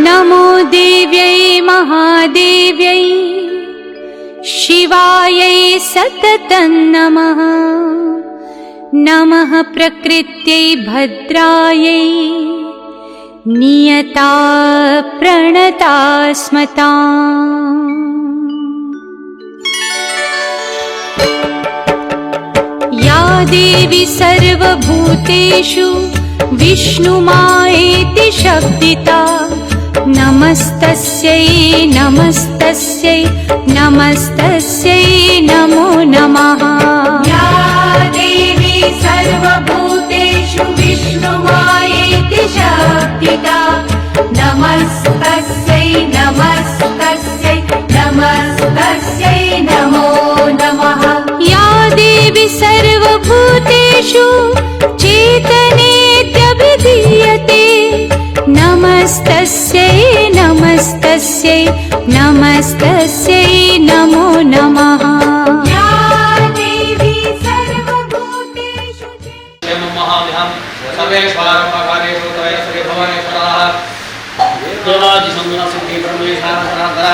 नमो देव्यै महादेव्यै शिवायै सततं नमः। नमः प्रकृत्यै भद्रायै नियता प्रणता स्मताम्। या देवी सर्वभूतेषु विष्णुमायेति शब्दिता नमस्तस्यै नमस्तस्यै नमस्तस्यै नमो नमः। या देवी सर्वभूतेषु विष्णुमायेति शब्दिता नमस्तस्यै नमस्तस्यै नमस्तस्यै नमो नमः। या देवी सर्वभूतेषु चेतनेत्यभिधीयते नमस्तस्यै नमस्तस्यै नमस्तस्यै नमो नमः। या देवी सर्वभूतेषु महाभ्यां सर्वेश्वरकारेषु त्रयश्री भुवनेश्वरः देवादिसंगुणसिद्धि ब्रह्मेशानसनातन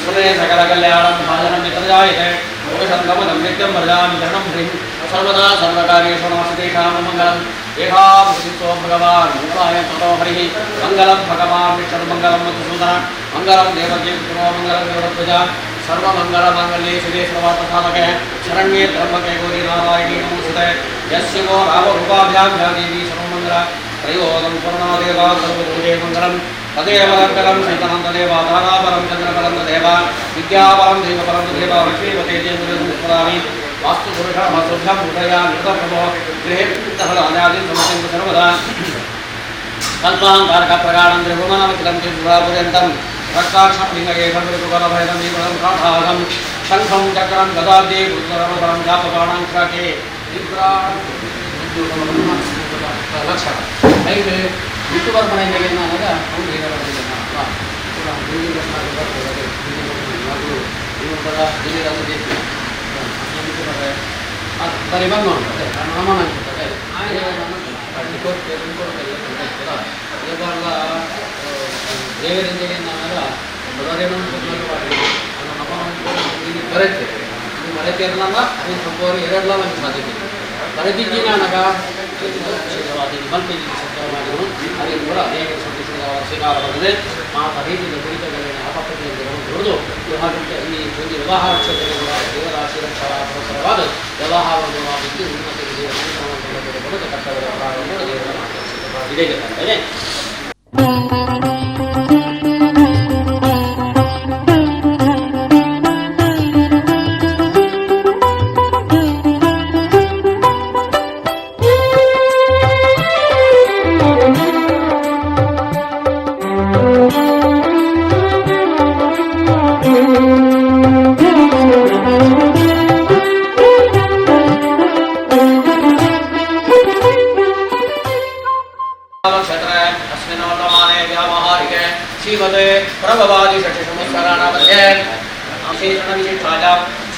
सुरे सकलकल्याणं भाजनं नित्रजायते पुरुषङ्गमनं नित्यं व्रजामि शरणं ह्रीं सर्वदा सर्वकार्येषु नमस्तेषां मङ्गलम् एकाभूतित्वो भगवान् मूलाय ततो हरिः मङ्गलं भगवान् विष्णुर्मङ्गलं मधुसूदन मङ्गलं देवकी विष्णो मङ्गलं देवध्वजा सर्वमङ्गलमाङ्गल्ये शिवे सर्वार्थसाधके शरण्ये त्र्यम्बके गौरी नारायणी नमोस्तुते यस्य वो रामरूपाभ्यां या देवी सर्वमङ्गला त्रयोदं पूर्णादेवा सर्वभूते मङ्गलं तदेव लङ्करं शैतनं तदेव तारापरं चन्द्रपरं तदेव विद्यापरं देवपरं तदेव लक्ष्मीपते जयमुदस्मरामि वास्तुपुरुषमसुभ्यं हृदया नृतप्रभो गृहे पुत्रफलादि समस्तं सर्वदा कल्पाहङ्कारकप्रगाणं त्रिभुवनमखिलं चित्पुरापर्यन्तं रक्षाक्षलिङ्गयेशं ऋतुकलभयदं दीपदं काठाहं शङ्खं चक्रं गदाब्दे पुत्ररमपरं जापबाणां शाके लक्षण ಐದು ಯುಟ್ಯೂಬರ್ ಮನೆಗೆ ಏನಾದಾಗ ಅವ್ರು ಏನಾಗುತ್ತೆ ಬರೀ ಬಂದು ನೋಡ್ತಾರೆ ಅನುಮಾನ ಅನ್ಸುತ್ತದೆ ದೇವರಿಂದ ಏನಾದಾಗ ಬರುತ್ತೆ ಇದು ಮರೆತಿ ಇರಲ್ಲ ಅದನ್ನು ಸ್ವಲ್ಪ ಎರಡಲ್ಲ ಒಂದು ಸಾಧ್ಯತೆ ಬರೆದಿದ್ದೀನಿ ಅನ್ನಗ ಮಲ್ಪೆಯಲ್ಲಿ ಸತ್ಯವಾಗಿರು ಅದೇ ಕೂಡ ಅನೇಕ ಸಂತೋಷದ ಸ್ವೀಕಾರ ಬಂದಿದೆ ಮಾತಾ ರೀತಿಯಿಂದ ಕುರಿತಗಳನ್ನು ಅಪಕೃತಿಯಿಂದ ಹೊಡೆದು ಹಾಗೆ ಈ ಒಂದು ವ್ಯವಹಾರ ಕ್ಷೇತ್ರದಲ್ಲಿ ಕೂಡ ದೇವರಾಶಿ ರಕ್ಷಾ ಪರಸ್ಪರವಾದ ವ್ಯವಹಾರವನ್ನು ಮಾಡಿದ್ದು ಉನ್ನತ ಬರುವುದು ಕರ್ತವ್ಯ ಅಪರಾಧವನ್ನು ದೇವರ ಮಾತಾಡಿದೆ ಇದೆ.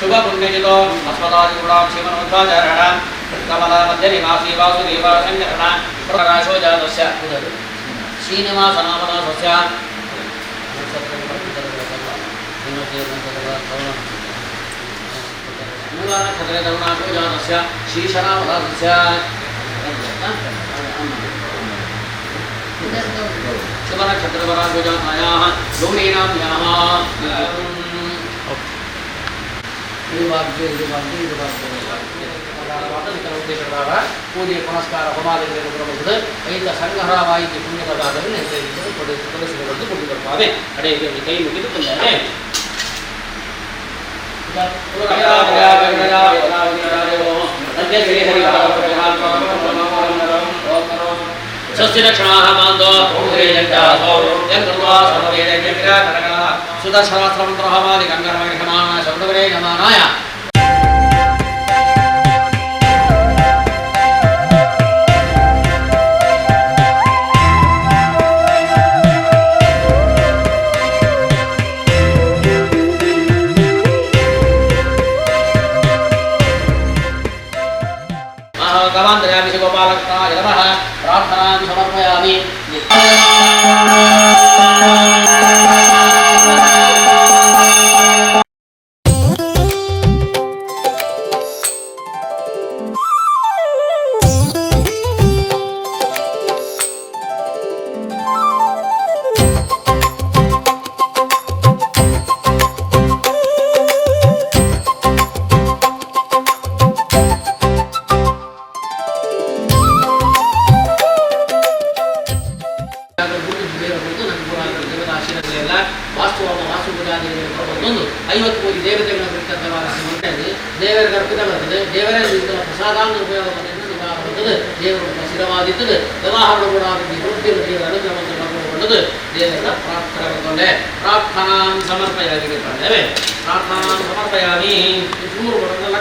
शुभ पुण्यजितो अस्मदादिगुणां शिवनोद्वाचारणं कमलमध्ये निवासी वासुदेवा संकरणं प्रकाशो जातस्य श्रीनिवासनामनसस्य मूलानक्षत्रेतरुणाको जातस्य श्रीशनामनसस्य शुभनक्षत्रपराको जातायाः गौरीनाम्याः ಪೂಜೆ ಪುನಸ್ಕಾರ ಹೋಮಾದಿಗಳನ್ನು ಬರಬಹುದು ಐದ ಸಂಗ್ರಹವಾಗಿ ಪುಣ್ಯಪದಾರ್ಥಗಳನ್ನು ತೊಡಗಿಸಿಕೊಂಡು ಕೊಂಡು ಬರುತ್ತವೆ ಕಡೆಗೆ ಕೈ ಮುಗಿದು ಬಂದರೆ ಸ್ವಸ್ತಿ ರಕ್ಷಣಾಃ ಮಾಂದೋ ಸುದರ್ಶನಾಸ್ತ್ರಮಂತ್ರಹಮಾದಿ ಗಂಗರಮಣಿ ಸಮಾನ ಶಬ್ದವರೇ ನಮಾನಾಯ गवान्तर्यामि गोपालकृष्णाय नमः प्रार्थनां समर्पयामि। ದೇವರಿಗೆ ಅರ್ಪಿತ ಬರ್ತದೆ. ದೇವರೇ ಪ್ರಸಾದಾಂಗ ಉಪಯೋಗ ಬರ್ತದೆ. ದೇವರು ಸ್ಥಿರವಾದಿತ್ತದೆ. ವ್ಯವಹಾರ ಕೂಡ ದೇವರ ಅನುಗ್ರಹವನ್ನು ಪಡೆದುಕೊಳ್ಳುವುದು ದೇವರ ಪ್ರಾರ್ಥನೆ. ಪ್ರಾರ್ಥನಾಂ ಸಮರ್ಪಯಾಮಿ ಪ್ರಾರ್ಥನೆ. ಪ್ರಾರ್ಥನಾಂ ಸಮರ್ಪಯಾಮಿ ಮೂರು ಬರೋದಲ್ಲ.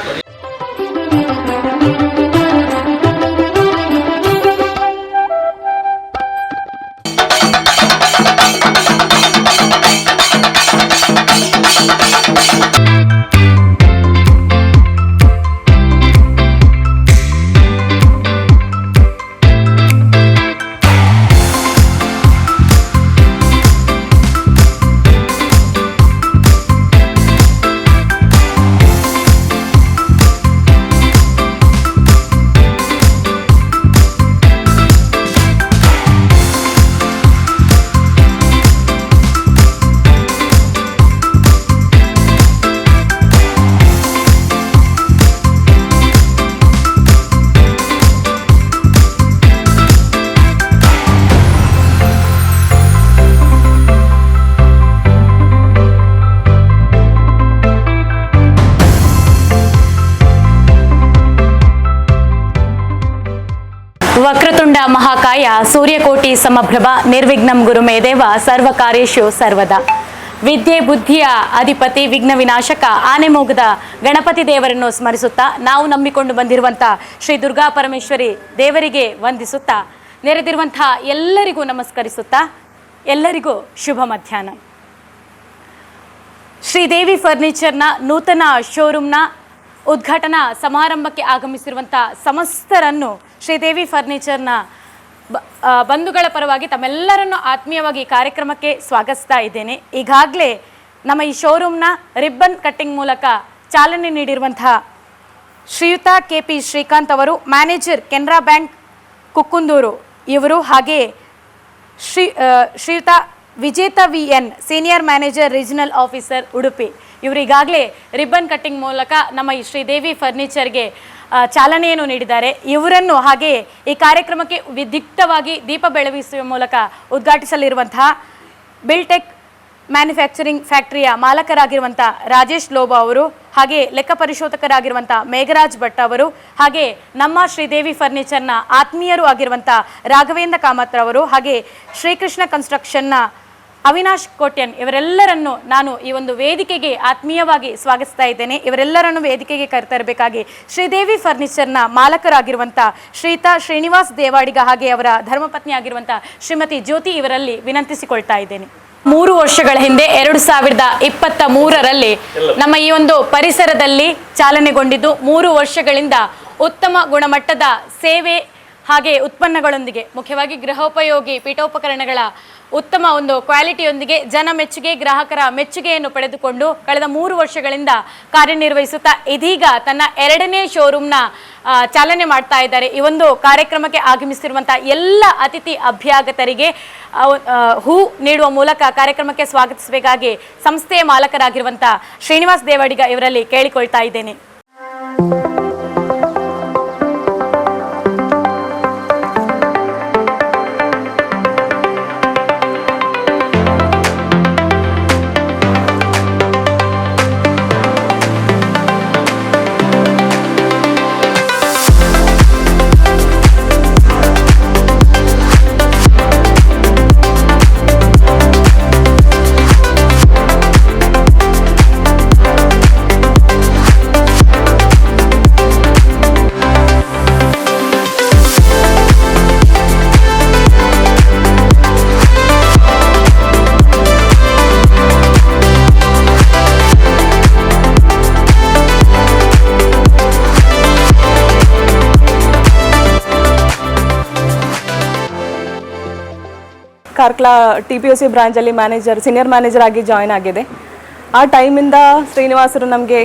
ವಕ್ರತುಂಡ ಮಹಾಕಾಯ ಸೂರ್ಯಕೋಟಿ ಸಮಪ್ರಭ ನಿರ್ವಿಘ್ನಂ ಗುರುಮೇ ದೇವ ಸರ್ವಕಾರ್ಯೇಷು ಸರ್ವದಾ. ವಿದ್ಯೆ ಬುದ್ಧಿಯ ಅಧಿಪತಿ ವಿಘ್ನ ವಿನಾಶಕ ಆನೆಮೋಗದ ಗಣಪತಿ ದೇವರನ್ನು ಸ್ಮರಿಸುತ್ತಾ ನಾವು ನಂಬಿಕೊಂಡು ಬಂದಿರುವಂಥ ಶ್ರೀ ದುರ್ಗಾ ಪರಮೇಶ್ವರಿ ದೇವರಿಗೆ ವಂದಿಸುತ್ತಾ ನೆರೆದಿರುವಂಥ ಎಲ್ಲರಿಗೂ ನಮಸ್ಕರಿಸುತ್ತಾ ಎಲ್ಲರಿಗೂ ಶುಭ ಮಧ್ಯಾಹ್ನ. ಶ್ರೀದೇವಿ ಫರ್ನಿಚರ್ನ ನೂತನ ಶೋರೂಮ್ನ ಉದ್ಘಾಟನಾ ಸಮಾರಂಭಕ್ಕೆ ಆಗಮಿಸಿರುವಂಥ ಸಮಸ್ತರನ್ನು ಶ್ರೀದೇವಿ ಫರ್ನಿಚರ್ನ ಬಂಧುಗಳ ಪರವಾಗಿ ತಮ್ಮೆಲ್ಲರನ್ನು ಆತ್ಮೀಯವಾಗಿ ಕಾರ್ಯಕ್ರಮಕ್ಕೆ ಸ್ವಾಗತಿಸ್ತಾ ಇದ್ದೇನೆ. ಈಗಾಗಲೇ ನಮ್ಮ ಈ ಶೋರೂಮ್ನ ರಿಬ್ಬನ್ ಕಟ್ಟಿಂಗ್ ಮೂಲಕ ಚಾಲನೆ ನೀಡಿರುವಂತಹ ಶ್ರೀಯುತ KP ಶ್ರೀಕಾಂತ್ ಅವರು, ಮ್ಯಾನೇಜರ್ ಕೆನರಾ ಬ್ಯಾಂಕ್ ಕುಕ್ಕುಂದೂರು ಇವರು, ಹಾಗೆ ಶ್ರೀಯುತ ವಿಜೇತ VN senior manager regional officer Udupi ಇವರು ಈಗಾಗಲೇ ರಿಬ್ಬನ್ ಕಟ್ಟಿಂಗ್ ಮೂಲಕ ನಮ್ಮ ಈ ಶ್ರೀದೇವಿ ಫರ್ನಿಚರ್ಗೆ ಚಾಲನೆಯನ್ನು ನೀಡಿದ್ದಾರೆ. ಇವರನ್ನು ಹಾಗೆ ಈ ಕಾರ್ಯಕ್ರಮಕ್ಕೆ ವಿದ್ಯುಕ್ತವಾಗಿ ದೀಪ ಬೆಳಗಿಸುವ ಮೂಲಕ ಉದ್ಘಾಟಿಸಲಿರುವಂತಹ ಬಿಲ್ಟೆಕ್ ಮ್ಯಾನುಫ್ಯಾಕ್ಚರಿಂಗ್ ಫ್ಯಾಕ್ಟರಿಯ ಮಾಲಕರಾಗಿರುವಂಥ ರಾಜೇಶ್ ಲೋಬಾ ಅವರು, ಹಾಗೆ ಲೆಕ್ಕ ಪರಿಶೋಧಕರಾಗಿರುವಂಥ ಮೇಘರಾಜ್ ಭಟ್ ಅವರು, ಹಾಗೆ ನಮ್ಮ ಶ್ರೀದೇವಿ ಫರ್ನಿಚರ್ನ ಆತ್ಮೀಯರು ಆಗಿರುವಂಥ ರಾಘವೇಂದ್ರ ಕಾಮತ್ ಅವರು, ಹಾಗೆ ಶ್ರೀಕೃಷ್ಣ ಕನ್ಸ್ಟ್ರಕ್ಷನ್ನ ಅವಿನಾಶ್ ಕೋಟ್ಯನ್ ಇವರೆಲ್ಲರನ್ನು ನಾನು ಈ ಒಂದು ವೇದಿಕೆಗೆ ಆತ್ಮೀಯವಾಗಿ ಸ್ವಾಗತಿಸ್ತಾ ಇದ್ದೇನೆ. ಇವರೆಲ್ಲರನ್ನು ವೇದಿಕೆಗೆ ಕರೆತರಬೇಕಾಗಿ ಶ್ರೀದೇವಿ ಫರ್ನಿಚರ್ನ ಮಾಲಕರಾಗಿರುವಂಥ ಶ್ರೀಯುತ ಶ್ರೀನಿವಾಸ್ ದೇವಾಡಿಗ ಹಾಗೆ ಅವರ ಧರ್ಮಪತ್ನಿ ಆಗಿರುವಂಥ ಶ್ರೀಮತಿ ಜ್ಯೋತಿ ಇವರಲ್ಲಿ ವಿನಂತಿಸಿಕೊಳ್ತಾ ಇದ್ದೇನೆ. 3 ವರ್ಷಗಳ ಹಿಂದೆ 2023ರಲ್ಲಿ ನಮ್ಮ ಈ ಒಂದು ಪರಿಸರದಲ್ಲಿ ಚಾಲನೆಗೊಂಡಿದ್ದು 3 ವರ್ಷಗಳಿಂದ ಉತ್ತಮ ಗುಣಮಟ್ಟದ ಸೇವೆ ಹಾಗೆ ಉತ್ಪನ್ನಗಳೊಂದಿಗೆ, ಮುಖ್ಯವಾಗಿ ಗೃಹೋಪಯೋಗಿ ಪೀಠೋಪಕರಣಗಳ ಉತ್ತಮ ಒಂದು ಕ್ವಾಲಿಟಿಯೊಂದಿಗೆ ಜನ ಮೆಚ್ಚುಗೆ, ಗ್ರಾಹಕರ ಮೆಚ್ಚುಗೆಯನ್ನು ಪಡೆದುಕೊಂಡು ಕಳೆದ 3 ವರ್ಷಗಳಿಂದ ಕಾರ್ಯನಿರ್ವಹಿಸುತ್ತಾ ಇದೀಗ ತನ್ನ 2ನೇ ಶೋರೂಮ್ನ ಚಾಲನೆ ಮಾಡ್ತಾ ಇದ್ದಾರೆ. ಈ ಒಂದು ಕಾರ್ಯಕ್ರಮಕ್ಕೆ ಆಗಮಿಸಿರುವಂಥ ಎಲ್ಲ ಅತಿಥಿ ಅಭ್ಯಾಗತರಿಗೆ ಹೂ ನೀಡುವ ಮೂಲಕ ಕಾರ್ಯಕ್ರಮಕ್ಕೆ ಸ್ವಾಗತಿಸಬೇಕಾಗಿ ಸಂಸ್ಥೆಯ ಮಾಲಕರಾಗಿರುವಂಥ ಶ್ರೀನಿವಾಸ್ ದೇವಾಡಿಗ ಇವರಲ್ಲಿ ಕೇಳಿಕೊಳ್ತಾ ಇದ್ದೇನೆ. ಕಾರ್ಕಳ TPOC ಬ್ರಾಂಚಲ್ಲಿ ಸೀನಿಯರ್ ಮ್ಯಾನೇಜರ್ ಆಗಿ ಜಾಯ್ನ್ ಆಗಿದೆ. ಆ ಟೈಮಿಂದ ಶ್ರೀನಿವಾಸರು ನಮಗೆ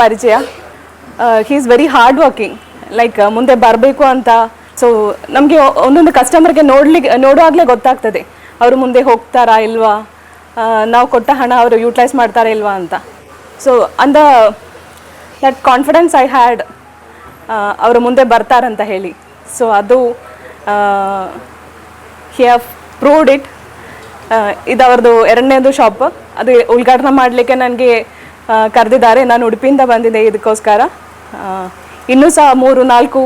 ಪರಿಚಯ. He is very hard working, like ಮುಂದೆ ಬರಬೇಕು ಅಂತ. ಸೊ ನಮಗೆ ಒಂದೊಂದು ಕಸ್ಟಮರ್ಗೆ ನೋಡುವಾಗಲೇ ಗೊತ್ತಾಗ್ತದೆ ಅವರು ಮುಂದೆ ಹೋಗ್ತಾರಾ ಇಲ್ವಾ, ನಾವು ಕೊಟ್ಟ ಹಣ ಅವರು ಯೂಟಿಲೈಸ್ ಮಾಡ್ತಾರಾ ಇಲ್ವಾ ಅಂತ. So that confidence I had, ಅವರು ಮುಂದೆ ಬರ್ತಾರಂತ ಹೇಳಿ. ಸೊ ಅದು ಹಿ ಹ್ಯಾವ್ ಪ್ರೂವ್ಡ್ ಇಟ್. ಇದು ಅವ್ರದ್ದು 2ನೇದು ಶಾಪ್. ಅದು ಉದ್ಘಾಟನೆ ಮಾಡಲಿಕ್ಕೆ ನನಗೆ ಕರೆದಿದ್ದಾರೆ. ನಾನು ಉಡುಪಿಯಿಂದ ಬಂದಿದ್ದೆ ಇದಕ್ಕೋಸ್ಕರ. ಇನ್ನೂ ಸಹ 3-4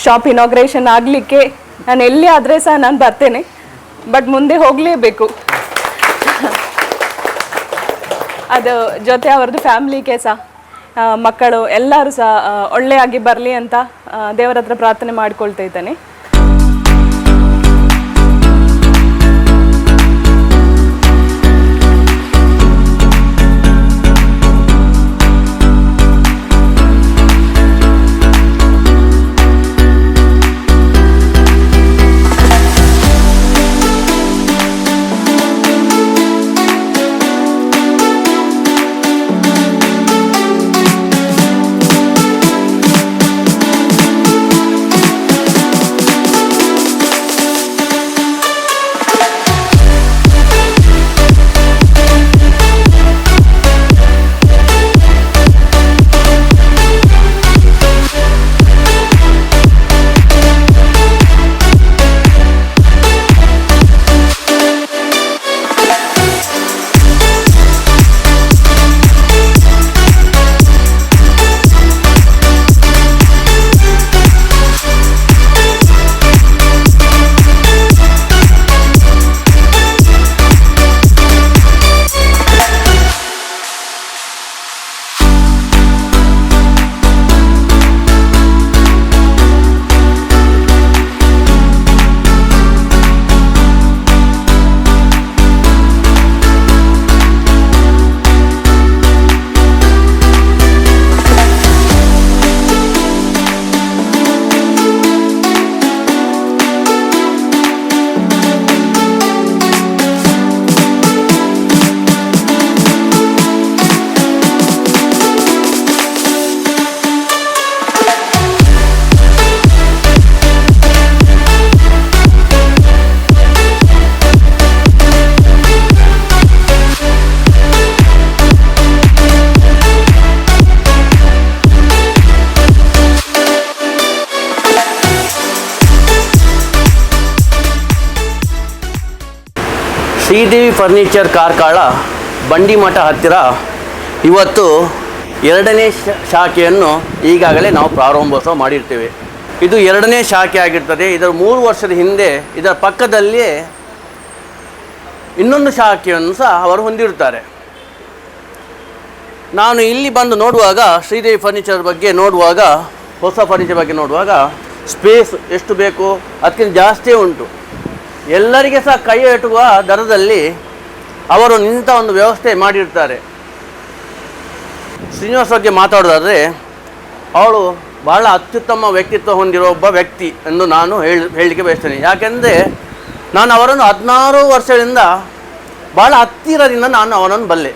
ಶಾಪ್ ಇನಾಗ್ರೇಷನ್ ಆಗಲಿಕ್ಕೆ ನಾನು ಎಲ್ಲಿ ಆದರೆ ಸಹ ನಾನು ಬರ್ತೇನೆ, ಬಟ್ ಮುಂದೆ ಹೋಗಲೇಬೇಕು. ಅದು ಜೊತೆ ಅವ್ರದ್ದು ಫ್ಯಾಮ್ಲಿಗೆ ಸಹ ಮಕ್ಕಳು ಎಲ್ಲರೂ ಸಹ ಒಳ್ಳೆಯಾಗಿ ಬರಲಿ ಅಂತ ದೇವರ ಹತ್ರ ಪ್ರಾರ್ಥನೆ ಮಾಡ್ಕೊಳ್ತಾ ಇದ್ದೇನೆ. ಶ್ರೀದೇವಿ ಫರ್ನಿಚರ್ ಕಾರ್ಕಳ ಬಂಡಿಮಠ ಹತ್ತಿರ ಇವತ್ತು 2ನೇ ಶಾಖೆಯನ್ನು ಈಗಾಗಲೇ ನಾವು ಪ್ರಾರಂಭೋತ್ಸವ ಮಾಡಿರ್ತೇವೆ. ಇದು 2ನೇ ಶಾಖೆ ಆಗಿರ್ತದೆ. ಇದರ 3 ವರ್ಷದ ಹಿಂದೆ ಇದರ ಪಕ್ಕದಲ್ಲಿಯೇ ಇನ್ನೊಂದು ಶಾಖೆಯನ್ನು ಸಹ ಅವರು ಹೊಂದಿರುತ್ತಾರೆ. ನಾನು ಇಲ್ಲಿ ಬಂದು ನೋಡುವಾಗ ಶ್ರೀದೇವಿ ಫರ್ನಿಚರ್ ಬಗ್ಗೆ ನೋಡುವಾಗ, ಹೊಸ ಫರ್ನಿಚರ್ ಬಗ್ಗೆ ನೋಡುವಾಗ ಸ್ಪೇಸ್ ಎಷ್ಟು ಬೇಕು ಅದಕ್ಕಿಂತ ಜಾಸ್ತಿಯೇ ಉಂಟು. ಎಲ್ಲರಿಗೆ ಸಹ ಕೈ ಎಟುವ ದರದಲ್ಲಿ ಅವರು ನಿಂತ ಒಂದು ವ್ಯವಸ್ಥೆ ಮಾಡಿರ್ತಾರೆ. ಶ್ರೀನಿವಾಸ ಬಗ್ಗೆ ಮಾತಾಡೋದಾದರೆ ಅವಳು ಬಹಳ ಅತ್ಯುತ್ತಮ ವ್ಯಕ್ತಿತ್ವ ಹೊಂದಿರೋ ಒಬ್ಬ ವ್ಯಕ್ತಿ ಎಂದು ನಾನು ಹೇಳಲಿಕ್ಕೆ ಬಯಸ್ತೇನೆ. ಯಾಕೆಂದರೆ ನಾನು ಅವರನ್ನು 16 ವರ್ಷಗಳಿಂದ ಭಾಳ ಹತ್ತಿರದಿಂದ ನಾನು ಅವನನ್ನು ಬಲ್ಲೆ.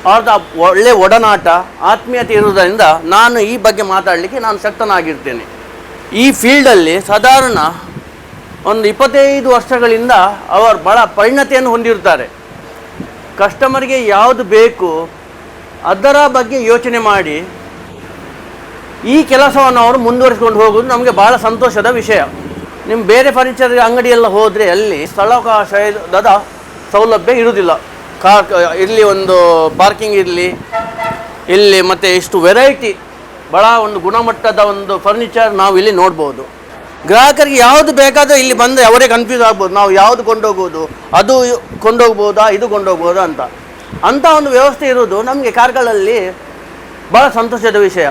ಅವ್ರದ್ದು ಒಳ್ಳೆಯ ಒಡನಾಟ, ಆತ್ಮೀಯತೆ ಇರುವುದರಿಂದ ನಾನು ಈ ಬಗ್ಗೆ ಮಾತಾಡಲಿಕ್ಕೆ ನಾನು ಶಕ್ತನಾಗಿರ್ತೇನೆ. ಈ ಫೀಲ್ಡಲ್ಲಿ ಸಾಧಾರಣ ಒಂದು 25 ವರ್ಷಗಳಿಂದ ಅವರು ಭಾಳ ಪರಿಣತಿಯನ್ನು ಹೊಂದಿರ್ತಾರೆ. ಕಸ್ಟಮರ್ಗೆ ಯಾವುದು ಬೇಕು ಅದರ ಬಗ್ಗೆ ಯೋಚನೆ ಮಾಡಿ ಈ ಕೆಲಸವನ್ನು ಅವರು ಮುಂದುವರಿಸಿಕೊಂಡು ಹೋಗೋದು ನಮಗೆ ಭಾಳ ಸಂತೋಷದ ವಿಷಯ. ನಿಮ್ಮ ಬೇರೆ ಫರ್ನಿಚರ್ ಅಂಗಡಿಯೆಲ್ಲ ಹೋದರೆ ಅಲ್ಲಿ ಸ್ಥಳಾವಕಾಶದ ಸೌಲಭ್ಯ ಇರುವುದಿಲ್ಲ. ಇರಲಿ ಒಂದು ಪಾರ್ಕಿಂಗ್ ಇರಲಿ, ಇಲ್ಲಿ ಮತ್ತು ಇಷ್ಟು ವೆರೈಟಿ ಭಾಳ ಒಂದು ಗುಣಮಟ್ಟದ ಒಂದು ಫರ್ನಿಚರ್ ನಾವು ಇಲ್ಲಿ ನೋಡ್ಬೋದು. ಗ್ರಾಹಕರಿಗೆ ಯಾವುದು ಬೇಕಾದರೂ ಇಲ್ಲಿ ಬಂದರೆ ಅವರೇ ಕನ್ಫ್ಯೂಸ್ ಆಗ್ಬೋದು, ನಾವು ಯಾವುದು ಕೊಂಡೋಗ್ಬೋದು, ಅದು ಕೊಂಡೋಗ್ಬೋದಾ ಇದು ಕೊಂಡೋಗ್ಬೋದಾ ಅಂಥ ಒಂದು ವ್ಯವಸ್ಥೆ ಇರೋದು ನಮಗೆ ಕಾರ್ಕಳದಲ್ಲಿ ಭಾಳ ಸಂತೋಷದ ವಿಷಯ.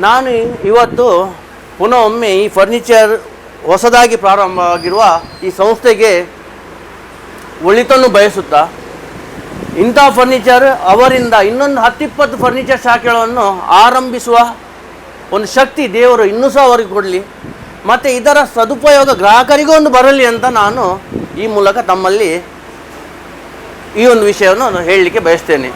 ನಾನು ಇವತ್ತು ಪುನಃ ಒಮ್ಮೆ ಈ ಫರ್ನಿಚರ್ ಹೊಸದಾಗಿ ಪ್ರಾರಂಭವಾಗಿರುವ ಈ ಸಂಸ್ಥೆಗೆ ಒಳಿತನ್ನು ಬಯಸುತ್ತಾ ಇಂಥ ಫರ್ನಿಚರ್ ಅವರಿಂದ ಇನ್ನೊಂದು 10-20 ಫರ್ನಿಚರ್ ಶಾಖೆಗಳನ್ನು ಆರಂಭಿಸುವ ಒಂದು ಶಕ್ತಿ ದೇವರು ಇನ್ನೂ ಸಹ ಅವರಿಗೆ ಕೊಡಲಿ. ಮತ್ತು ಇದರ ಸದುಪಯೋಗ ಗ್ರಾಹಕರಿಗೂ ಒಂದು ಬರಲಿ ಅಂತ ನಾನು ಈ ಮೂಲಕ ತಮ್ಮಲ್ಲಿ ಈ ಒಂದು ವಿಷಯವನ್ನು ಹೇಳಲಿಕ್ಕೆ ಬಯಸ್ತೇನೆ.